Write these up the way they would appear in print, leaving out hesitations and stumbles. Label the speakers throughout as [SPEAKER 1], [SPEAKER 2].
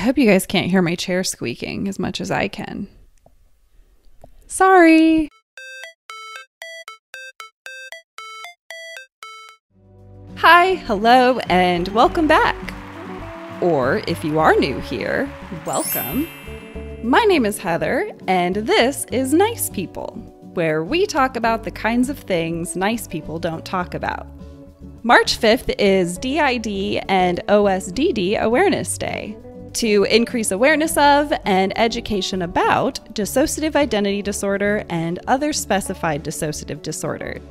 [SPEAKER 1] hope you guys can't hear my chair squeaking as much as I can. Sorry! Hi, hello, and welcome back. Or if you are new here, welcome. My name is Heather, and this is Nice People, where we talk about the kinds of things nice people don't talk about. March 5th is DID and OSDD Awareness Day, to increase awareness of and education about dissociative identity disorder and other specified dissociative disorder.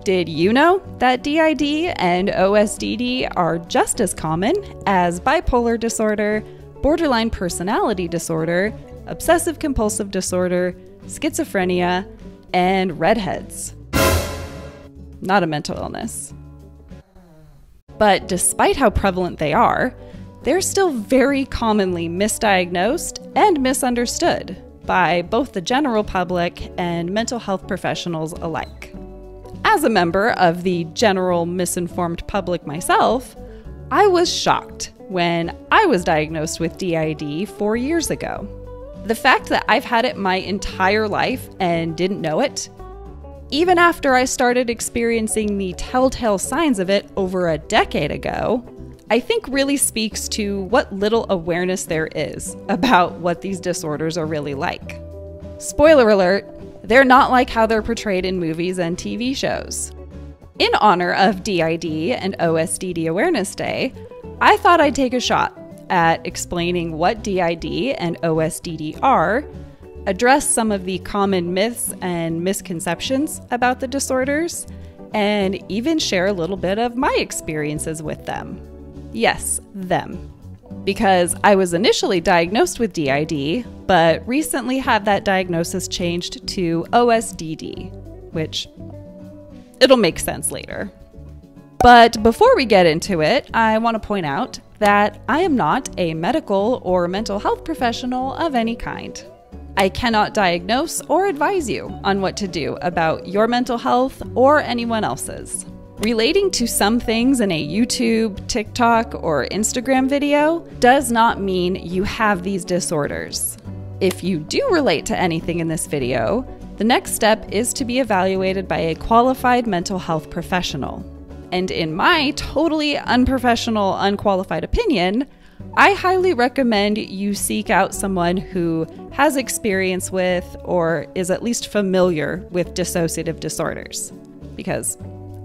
[SPEAKER 1] Did you know that DID and OSDD are just as common as bipolar disorder, borderline personality disorder, obsessive compulsive disorder, schizophrenia, and redheads? Not a mental illness. But despite how prevalent they are, they're still very commonly misdiagnosed and misunderstood by both the general public and mental health professionals alike. As a member of the general misinformed public myself, I was shocked when I was diagnosed with DID 4 years ago. The fact that I've had it my entire life and didn't know it, even after I started experiencing the telltale signs of it over a decade ago, I think really speaks to what little awareness there is about what these disorders are really like. Spoiler alert, they're not like how they're portrayed in movies and TV shows. In honor of DID and OSDD Awareness Day, I thought I'd take a shot at explaining what DID and OSDD are, address some of the common myths and misconceptions about the disorders, and even share a little bit of my experiences with them. Yes, them. Because I was initially diagnosed with DID, but recently had that diagnosis changed to OSDD, which it'll make sense later. But before we get into it, I want to point out that I am not a medical or mental health professional of any kind. I cannot diagnose or advise you on what to do about your mental health or anyone else's. Relating to some things in a YouTube, TikTok, or Instagram video does not mean you have these disorders. If you do relate to anything in this video, the next step is to be evaluated by a qualified mental health professional. And in my totally unprofessional, unqualified opinion, I highly recommend you seek out someone who has experience with or is at least familiar with dissociative disorders. Because,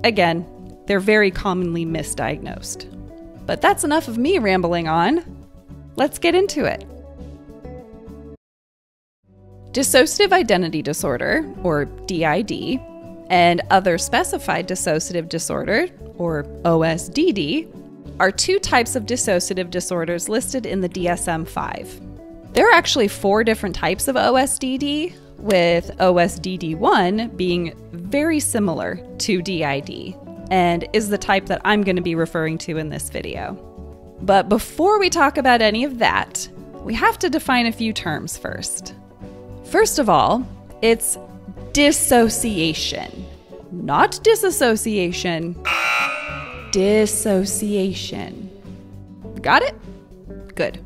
[SPEAKER 1] again, they're very commonly misdiagnosed. But that's enough of me rambling on. Let's get into it. Dissociative identity disorder, or DID, and other specified dissociative disorder, or OSDD, are two types of dissociative disorders listed in the DSM-5. There are actually 4 different types of OSDD, with OSDD1 being very similar to DID, and is the type that I'm going to be referring to in this video. But before we talk about any of that, we have to define a few terms first. First of all, it's dissociation, not disassociation. Dissociation. Got it? Good.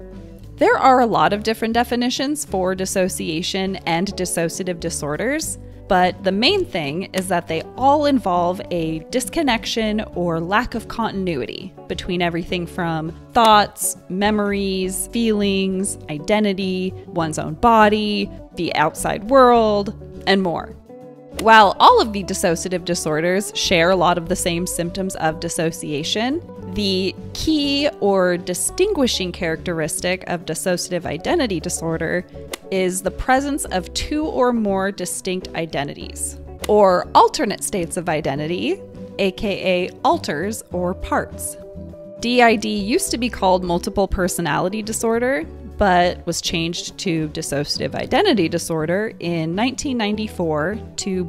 [SPEAKER 1] There are a lot of different definitions for dissociation and dissociative disorders, but the main thing is that they all involve a disconnection or lack of continuity between everything from thoughts, memories, feelings, identity, one's own body, the outside world, and more. While all of the dissociative disorders share a lot of the same symptoms of dissociation, the key or distinguishing characteristic of dissociative identity disorder is the presence of 2 or more distinct identities, or alternate states of identity, aka alters or parts. DID used to be called multiple personality disorder, but was changed to dissociative identity disorder in 1994 to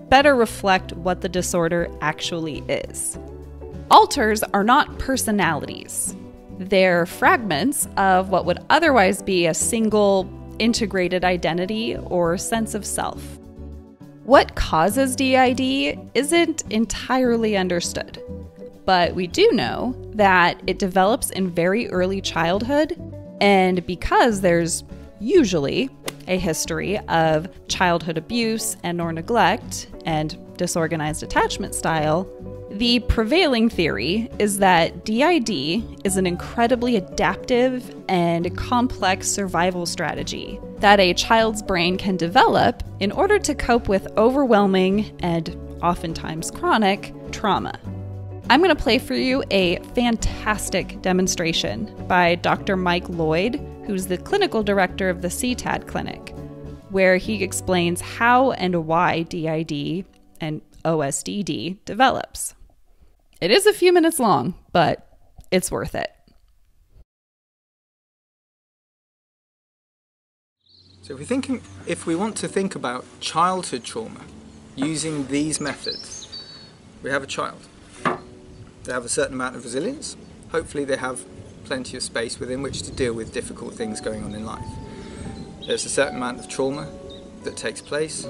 [SPEAKER 1] better reflect what the disorder actually is. Alters are not personalities. They're fragments of what would otherwise be a single, integrated identity or sense of self. What causes DID isn't entirely understood, but we do know that it develops in very early childhood And because there's usually a history of childhood abuse and or neglect and disorganized attachment style, the prevailing theory is that DID is an incredibly adaptive and complex survival strategy that a child's brain can develop in order to cope with overwhelming and oftentimes chronic trauma. I'm going to play for you a fantastic demonstration by Dr. Mike Lloyd, who's the clinical director of the CTAD clinic, where he explains how and why DID and OSDD develops. It is a few minutes long, but it's worth it.
[SPEAKER 2] So if we want to think about childhood trauma using these methods, we have a child. They have a certain amount of resilience. Hopefully they have plenty of space within which to deal with difficult things going on in life. There's a certain amount of trauma that takes place.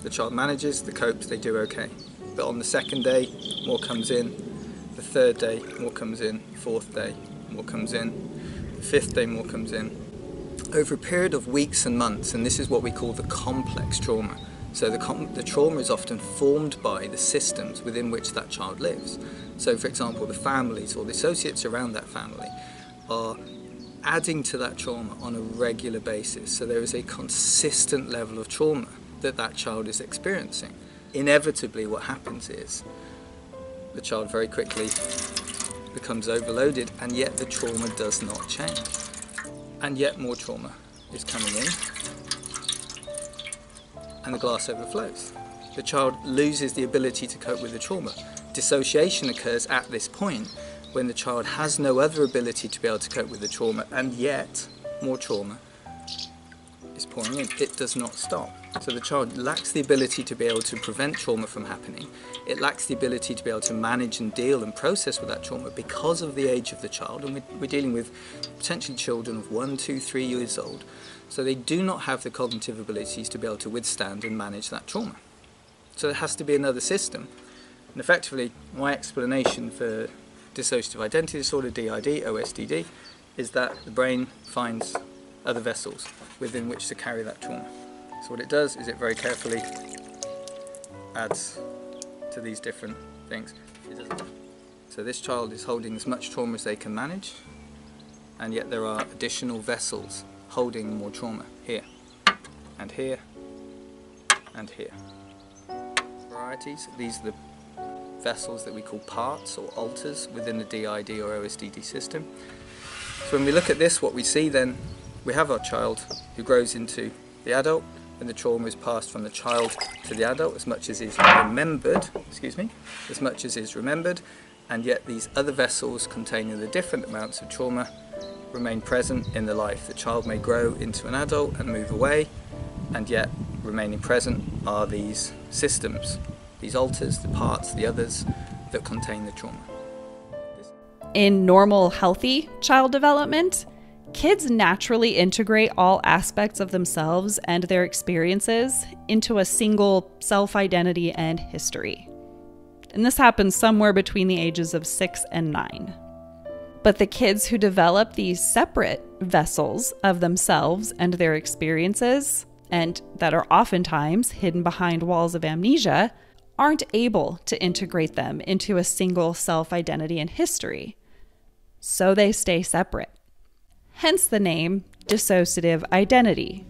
[SPEAKER 2] The child manages, they cope, they do okay. But on the second day, more comes in. The third day, more comes in. Fourth day, more comes in. The fifth day, more comes in. Over a period of weeks and months, and this is what we call the complex trauma. So the trauma is often formed by the systems within which that child lives. So for example, the families or the associates around that family are adding to that trauma on a regular basis. So there is a consistent level of trauma that child is experiencing. Inevitably what happens is the child very quickly becomes overloaded, and yet the trauma does not change. And yet more trauma is coming in, and the glass overflows. The child loses the ability to cope with the trauma. Dissociation occurs at this point when the child has no other ability to be able to cope with the trauma, and yet more trauma is pouring in. It does not stop. So the child lacks the ability to be able to prevent trauma from happening. It lacks the ability to be able to manage and deal and process with that trauma because of the age of the child. And we're dealing with potentially children of 1, 2, 3 years old. So they do not have the cognitive abilities to be able to withstand and manage that trauma. So there has to be another system. And effectively, my explanation for dissociative identity disorder, DID, OSDD, is that the brain finds other vessels within which to carry that trauma. So what it does is it very carefully adds to these different things. So this child is holding as much trauma as they can manage, and yet there are additional vessels holding more trauma here, and here, and here. Varieties, these are the vessels that we call parts or alters within the DID or OSDD system. So when we look at this, what we see then, we have our child who grows into the adult, and the trauma is passed from the child to the adult as much as is remembered, and yet these other vessels containing the different amounts of trauma remain present in the life. The child may grow into an adult and move away, and yet remaining present are these systems, these alters, the parts, the others that contain the trauma.
[SPEAKER 1] In normal, healthy child development, kids naturally integrate all aspects of themselves and their experiences into a single self-identity and history. And this happens somewhere between the ages of 6 and 9. But the kids who develop these separate vessels of themselves and their experiences, and that are oftentimes hidden behind walls of amnesia, aren't able to integrate them into a single self-identity and history. So they stay separate. Hence the name dissociative identity,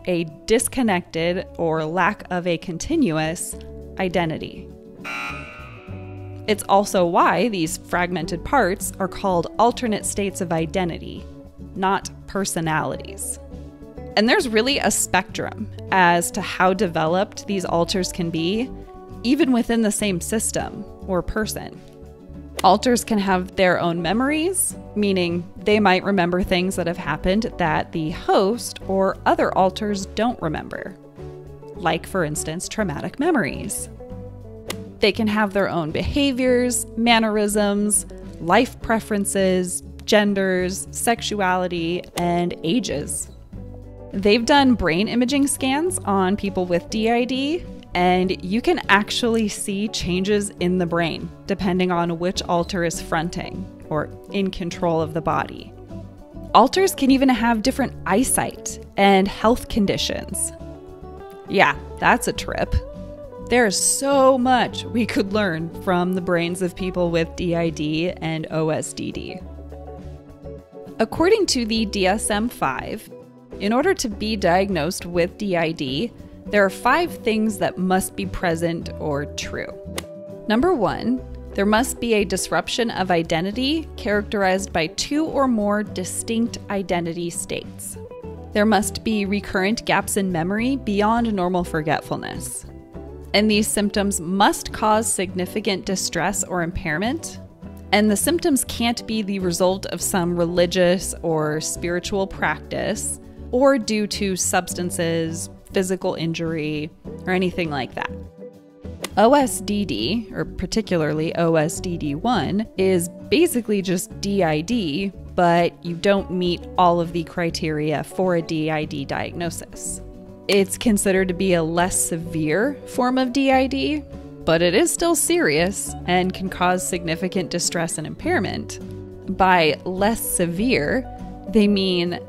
[SPEAKER 1] a disconnected or lack of a continuous identity. It's also why these fragmented parts are called alternate states of identity, not personalities. And there's really a spectrum as to how developed these alters can be, even within the same system or person. Alters can have their own memories, meaning they might remember things that have happened that the host or other alters don't remember, like, for instance, traumatic memories. They can have their own behaviors, mannerisms, life preferences, genders, sexuality, and ages. They've done brain imaging scans on people with DID, and you can actually see changes in the brain depending on which alter is fronting or in control of the body. Alters can even have different eyesight and health conditions. Yeah, that's a trip. There's so much we could learn from the brains of people with DID and OSDD. According to the DSM-5, in order to be diagnosed with DID, there are 5 things that must be present or true. Number 1, there must be a disruption of identity characterized by 2 or more distinct identity states. There must be recurrent gaps in memory beyond normal forgetfulness. And these symptoms must cause significant distress or impairment. And the symptoms can't be the result of some religious or spiritual practice or due to substances, physical injury, or anything like that. OSDD, or particularly OSDD1, is basically just DID, but you don't meet all of the criteria for a DID diagnosis. It's considered to be a less severe form of DID, but it is still serious and can cause significant distress and impairment. By less severe, they mean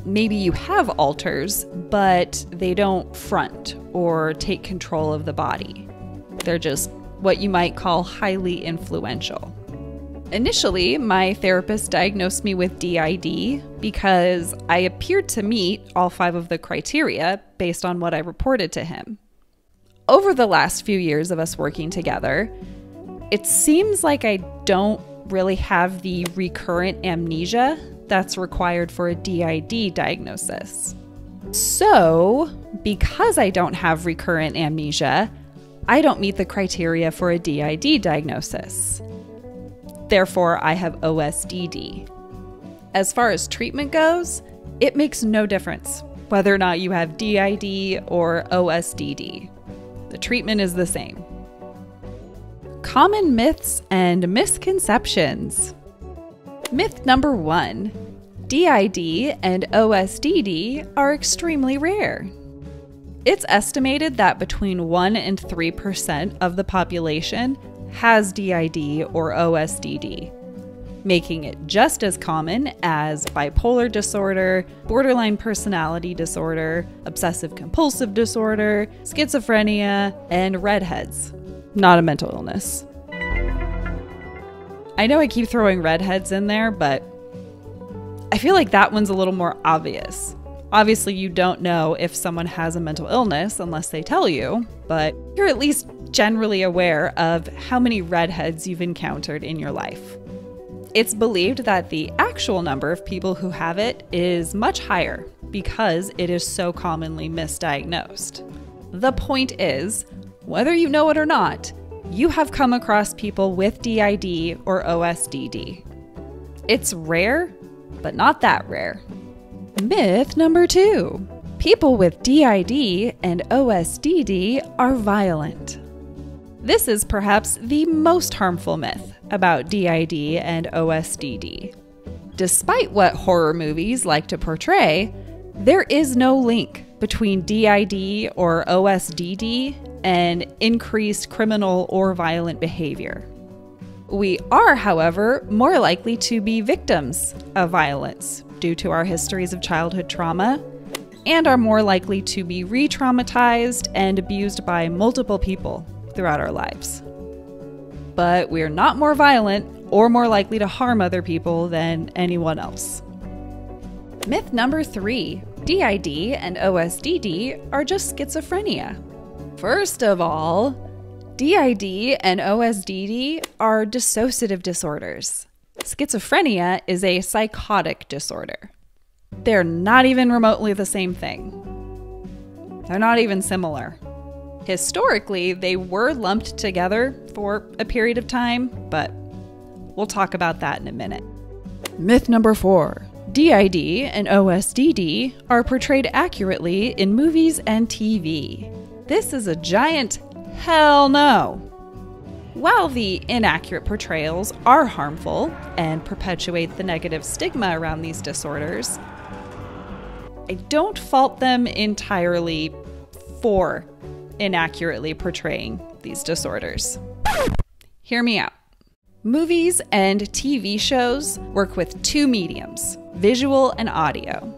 [SPEAKER 1] maybe you have alters, but they don't front or take control of the body. They're just what you might call highly influential. Initially, my therapist diagnosed me with DID because I appeared to meet all 5 of the criteria based on what I reported to him. Over the last few years of us working together, it seems like I don't really have the recurrent amnesia that's required for a DID diagnosis. So, because I don't have recurrent amnesia, I don't meet the criteria for a DID diagnosis. Therefore, I have OSDD. As far as treatment goes, it makes no difference whether or not you have DID or OSDD. The treatment is the same. Common myths and misconceptions. Myth number 1. DID and OSDD are extremely rare. It's estimated that between 1 and 3% of the population has DID or OSDD, making it just as common as bipolar disorder, borderline personality disorder, obsessive-compulsive disorder, schizophrenia, and redheads. Not a mental illness. I know I keep throwing redheads in there, but I feel like that one's a little more obvious. Obviously, you don't know if someone has a mental illness unless they tell you, but you're at least generally aware of how many redheads you've encountered in your life. It's believed that the actual number of people who have it is much higher because it is so commonly misdiagnosed. The point is, whether you know it or not, you have come across people with DID or OSDD. It's rare, but not that rare. Myth number 2. People with DID and OSDD are violent. This is perhaps the most harmful myth about DID and OSDD. Despite what horror movies like to portray, there is no link between DID or OSDD and increased criminal or violent behavior. We are, however, more likely to be victims of violence due to our histories of childhood trauma, and are more likely to be re-traumatized and abused by multiple people throughout our lives. But we're not more violent or more likely to harm other people than anyone else. Myth number 3. DID and OSDD are just schizophrenia. First of all, DID and OSDD are dissociative disorders. Schizophrenia is a psychotic disorder. They're not even remotely the same thing. They're not even similar. Historically, they were lumped together for a period of time, but we'll talk about that in a minute. Myth number 4. DID and OSDD are portrayed accurately in movies and TV. This is a giant hell no. While the inaccurate portrayals are harmful and perpetuate the negative stigma around these disorders, I don't fault them entirely for inaccurately portraying these disorders. Hear me out. Movies and TV shows work with two mediums, visual and audio.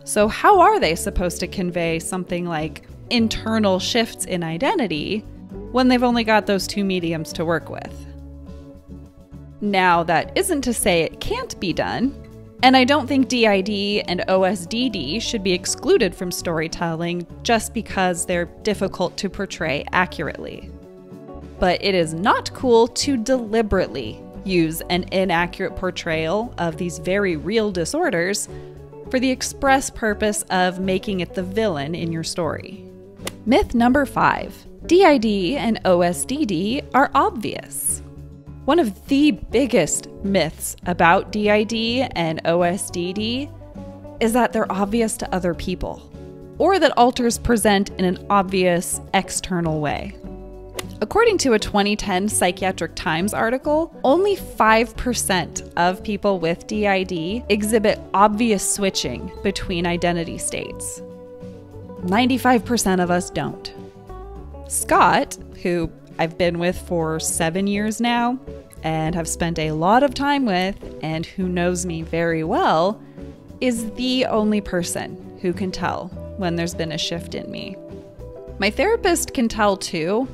[SPEAKER 1] So how are they supposed to convey something like internal shifts in identity when they've only got those two mediums to work with? Now, that isn't to say it can't be done, and I don't think DID and OSDD should be excluded from storytelling just because they're difficult to portray accurately. But it is not cool to deliberately use an inaccurate portrayal of these very real disorders for the express purpose of making it the villain in your story. Myth number 5. DID and OSDD are obvious. One of the biggest myths about DID and OSDD is that they're obvious to other people, or that alters present in an obvious external way. According to a 2010 Psychiatric Times article, only 5% of people with DID exhibit obvious switching between identity states. 95% of us don't. Scott, who I've been with for 7 years now and have spent a lot of time with and who knows me very well, is the only person who can tell when there's been a shift in me. My therapist can tell too,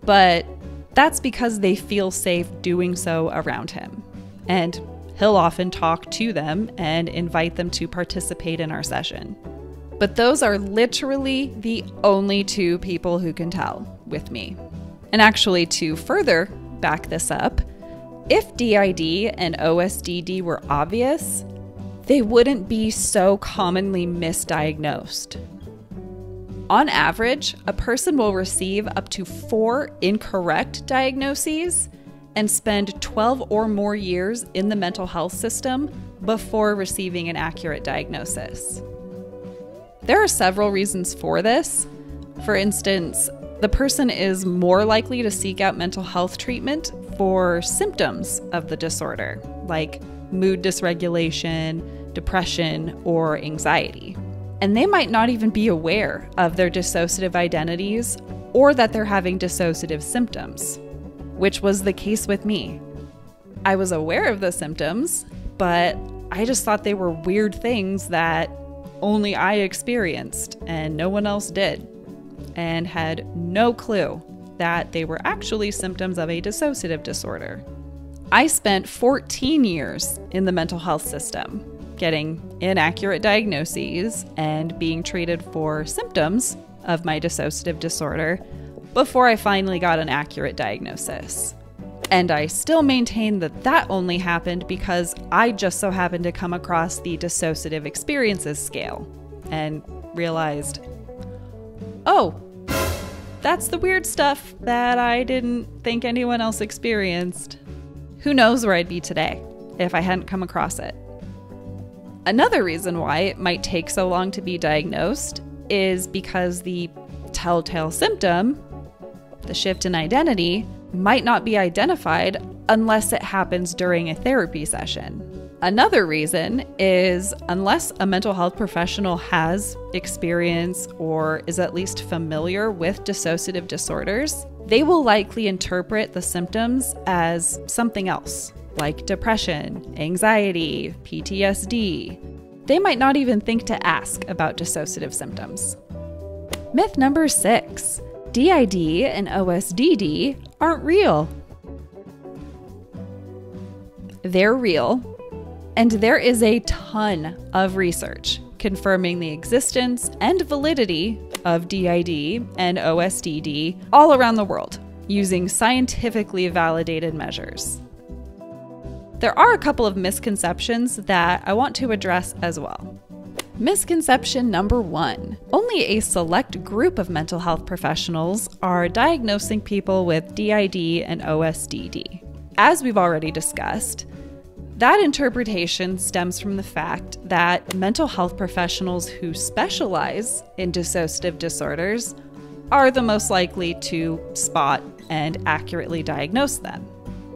[SPEAKER 1] but that's because they feel safe doing so around him. And he'll often talk to them and invite them to participate in our session. But those are literally the only two people who can tell with me. And actually, to further back this up, if DID and OSDD were obvious, they wouldn't be so commonly misdiagnosed. On average, a person will receive up to 4 incorrect diagnoses and spend 12 or more years in the mental health system before receiving an accurate diagnosis. There are several reasons for this. For instance, the person is more likely to seek out mental health treatment for symptoms of the disorder, like mood dysregulation, depression, or anxiety. And they might not even be aware of their dissociative identities or that they're having dissociative symptoms, which was the case with me. I was aware of the symptoms, but I just thought they were weird things that only I experienced and no one else did, and had no clue that they were actually symptoms of a dissociative disorder. I spent 14 years in the mental health system, getting inaccurate diagnoses and being treated for symptoms of my dissociative disorder before I finally got an accurate diagnosis. And I still maintain that that only happened because I just so happened to come across the dissociative experiences scale and realized, oh, that's the weird stuff that I didn't think anyone else experienced. Who knows where I'd be today if I hadn't come across it. Another reason why it might take so long to be diagnosed is because the telltale symptom, the shift in identity, might not be identified unless it happens during a therapy session. Another reason is unless a mental health professional has experience or is at least familiar with dissociative disorders, they will likely interpret the symptoms as something else, like depression, anxiety, PTSD. They might not even think to ask about dissociative symptoms. Myth number 6. DID and OSDD aren't real. They're real, and there is a ton of research confirming the existence and validity of DID and OSDD all around the world using scientifically validated measures. There are a couple of misconceptions that I want to address as well. Misconception number 1. Only a select group of mental health professionals are diagnosing people with DID and OSDD. As we've already discussed, that interpretation stems from the fact that mental health professionals who specialize in dissociative disorders are the most likely to spot and accurately diagnose them.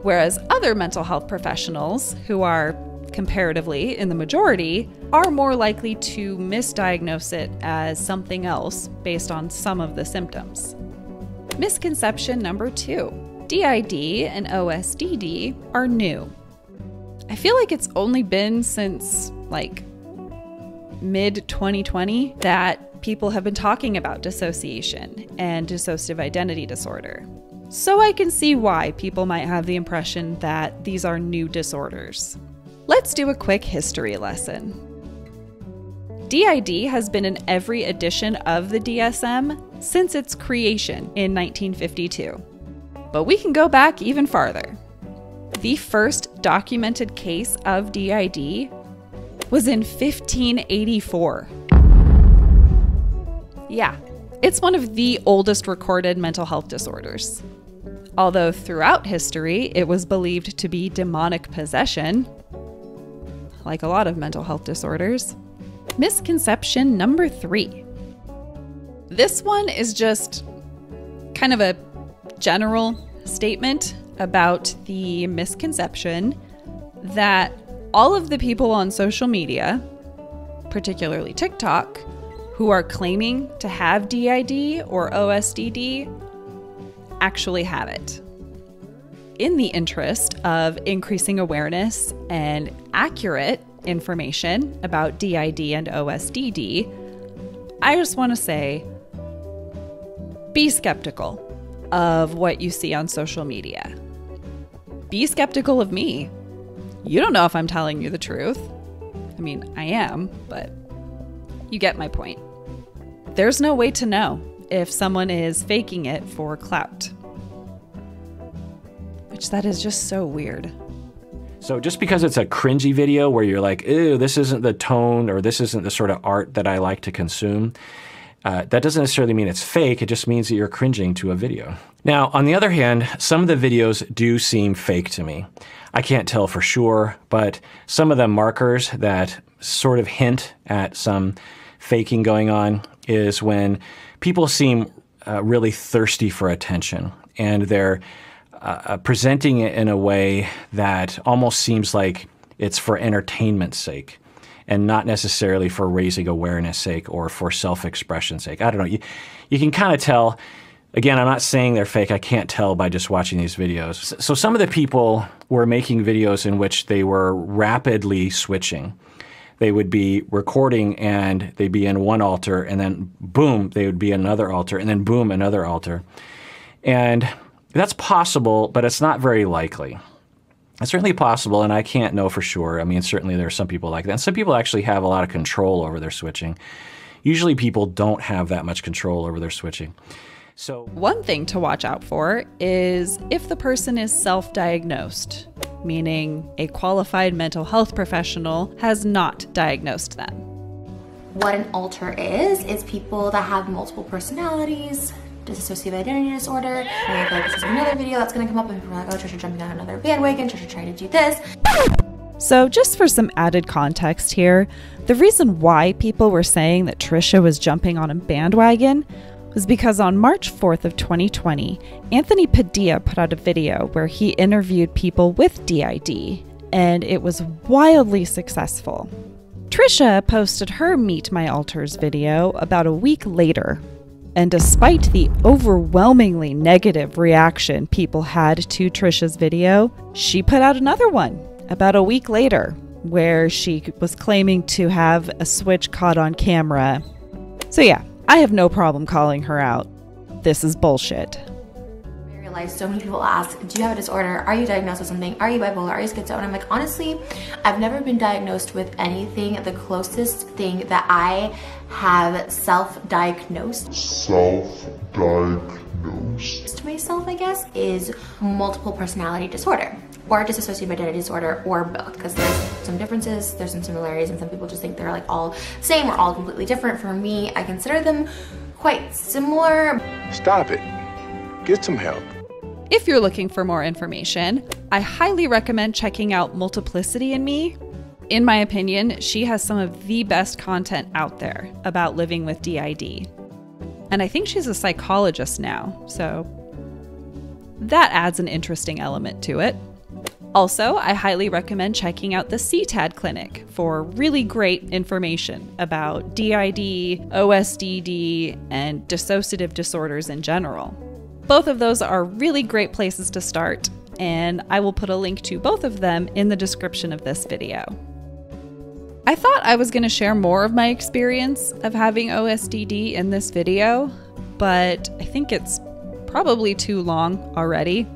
[SPEAKER 1] Whereas other mental health professionals, who are comparatively in the majority, are more likely to misdiagnose it as something else based on some of the symptoms. Misconception number 2. DID and OSDD are new. I feel like it's only been since like mid-2020 that people have been talking about dissociation and dissociative identity disorder. So I can see why people might have the impression that these are new disorders. Let's do a quick history lesson. DID has been in every edition of the DSM since its creation in 1952. But we can go back even farther. The first documented case of DID was in 1584. Yeah, it's one of the oldest recorded mental health disorders. Although throughout history, it was believed to be demonic possession, like a lot of mental health disorders. Misconception number 3. This one is just kind of a general statement about the misconception that all of the people on social media, particularly TikTok, who are claiming to have DID or OSDD actually have it. In the interest of increasing awareness and accurate information about DID and OSDD, I just want to say, be skeptical of what you see on social media. Be skeptical of me. You don't know if I'm telling you the truth. I mean, I am, but you get my point. There's no way to know if someone is faking it for clout. Which that is just so weird.
[SPEAKER 3] So just because it's a cringy video where you're like, ew, this isn't the tone or this isn't the sort of art that I like to consume, that doesn't necessarily mean it's fake. It just means that you're cringing to a video. Now, on the other hand, some of the videos do seem fake to me. I can't tell for sure, but some of the markers that sort of hint at some faking going on is when people seem really thirsty for attention, and they're presenting it in a way that almost seems like it's for entertainment's sake and not necessarily for raising awareness sake or for self-expression sake. I don't know. You can kind of tell. Again, I'm not saying they're fake. I can't tell by just watching these videos. So some of the people were making videos in which they were rapidly switching. They would be recording and they'd be in one altar, and then boom, they would be in another altar, and then boom, another altar. And that's possible, but it's not very likely. It's certainly possible, and I can't know for sure. I mean, certainly there are some people like that. And some people actually have a lot of control over their switching. Usually people don't have that much control over their switching. So
[SPEAKER 1] one thing to watch out for is if the person is self-diagnosed, meaning a qualified mental health professional has not diagnosed them.
[SPEAKER 4] What an alter is people that have multiple personalities, dissociative identity disorder. And I feel like this is another video that's gonna come up and people are like, oh, Trisha jumping on another bandwagon, Trisha trying to do this.
[SPEAKER 1] So just for some added context here, the reason why people were saying that Trisha was jumping on a bandwagon was because on March 4th of 2020, Anthony Padilla put out a video where he interviewed people with DID, and it was wildly successful. Trisha posted her Meet My Alters video about a week later, and despite the overwhelmingly negative reaction people had to Trisha's video, she put out another one about a week later, where she was claiming to have a switch caught on camera. So yeah, I have no problem calling her out. This is bullshit.
[SPEAKER 4] I realize so many people ask, do you have a disorder? Are you diagnosed with something? Are you bipolar? Are you schizo? And I'm like, honestly, I've never been diagnosed with anything. The closest thing that I have self-diagnosed to myself, I guess, is multiple personality disorder or dissociative identity disorder, or both, because there's some differences, there's some similarities, and some people just think they're like all same or all completely different. For me, I consider them quite similar.
[SPEAKER 5] Stop it. Get some help.
[SPEAKER 1] If you're looking for more information, I highly recommend checking out Multiplicity in Me. In my opinion, she has some of the best content out there about living with DID. And I think she's a psychologist now, so that adds an interesting element to it. Also, I highly recommend checking out the CTAD clinic for really great information about DID, OSDD, and dissociative disorders in general. Both of those are really great places to start, and I will put a link to both of them in the description of this video. I thought I was going to share more of my experience of having OSDD in this video, but I think it's probably too long already.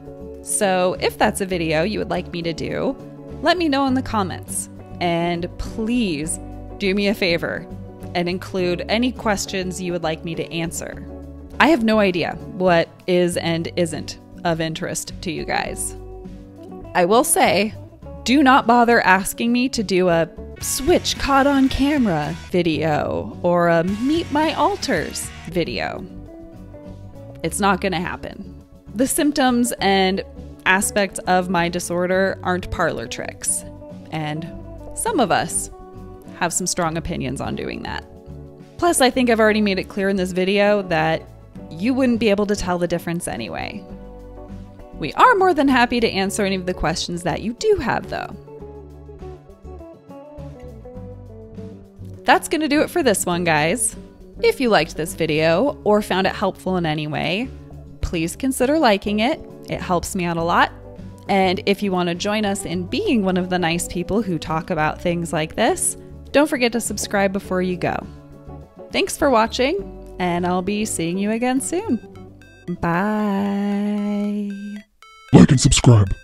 [SPEAKER 1] So if that's a video you would like me to do, let me know in the comments. And please do me a favor and include any questions you would like me to answer. I have no idea what is and isn't of interest to you guys. I will say, do not bother asking me to do a switch caught on camera video or a meet my alters video. It's not going to happen. The symptoms and aspects of my disorder aren't parlor tricks, and some of us have some strong opinions on doing that. Plus, I think I've already made it clear in this video that you wouldn't be able to tell the difference anyway. We are more than happy to answer any of the questions that you do have, though. That's going to do it for this one, guys. If you liked this video or found it helpful in any way, please consider liking it. It helps me out a lot. And if you want to join us in being one of the nice people who talk about things like this, don't forget to subscribe before you go. Thanks for watching, and I'll be seeing you again soon. Bye.
[SPEAKER 6] Like and subscribe.